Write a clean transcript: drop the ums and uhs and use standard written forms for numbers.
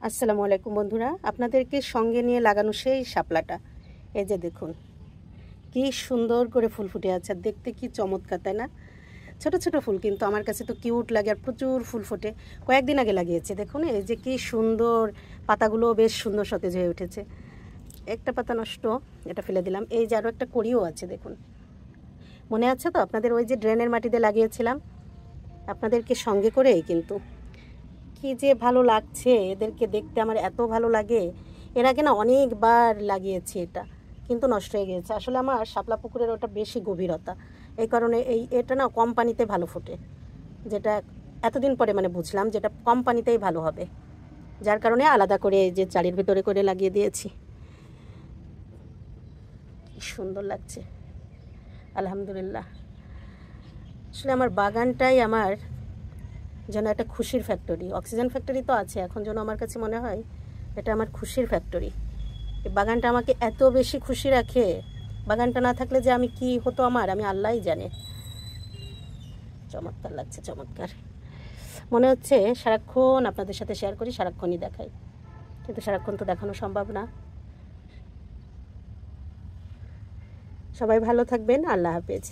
আসসালামু আলাইকুম বন্ধুরা, আপনাদেরকে সঙ্গে নিয়ে লাগানো সেই শাপলাটা। এই যে দেখুন কি সুন্দর করে ফুল ফুটে আছে, আর দেখতে কি চমৎকার, তাই না? ছোট ছোট ফুল, কিন্তু আমার কাছে তো কিউট লাগে, আর প্রচুর ফুল ফোটে। কয়েকদিন আগে লাগিয়েছে, দেখুন এই যে কি সুন্দর, পাতাগুলো বেশ সুন্দর সতেজ হয়ে উঠেছে। একটা পাতা নষ্ট, এটা ফেলে দিলাম। এই যে আরও একটা কড়িও আছে, দেখুন। মনে আছে তো আপনাদের, ওই যে ড্রেনের মাটিতে লাগিয়েছিলাম আপনাদেরকে সঙ্গে করেই। কিন্তু কি যে ভালো লাগছে এদেরকে দেখতে, আমার এত ভালো লাগে। এর আগে না অনেকবার লাগিয়েছি এটা, কিন্তু নষ্ট হয়ে গিয়েছে। আসলে আমার শাপলা পুকুরের ওটা বেশি গভীরতা, এই কারণে এটা না কম পানিতে ভালো ফোটে, যেটা এতদিন পরে মানে বুঝলাম যেটা কম পানিতেই ভালো হবে, যার কারণে আলাদা করে এই যে চারির ভিতরে করে লাগিয়ে দিয়েছি। কি সুন্দর লাগছে, আলহামদুলিল্লাহ। আসলে আমার বাগানটাই আমার যেন একটা খুশির ফ্যাক্টরি। অক্সিজেন ফ্যাক্টরি তো আছে, এখন যেন আমার কাছে মনে হয় এটা আমার খুশির ফ্যাক্টরি। এই বাগানটা আমাকে এত বেশি খুশি রাখে, বাগানটা না থাকলে যে আমি কি হতো আমার, আমি আল্লাহই জানে। চমৎকার লাগছে, চমৎকার। মনে হচ্ছে সারাক্ষণ আপনাদের সাথে শেয়ার করি, সারাক্ষণই দেখাই, কিন্তু সারাক্ষণ তো দেখানো সম্ভব না। সবাই ভালো থাকবেন, আল্লাহ হাফেজ।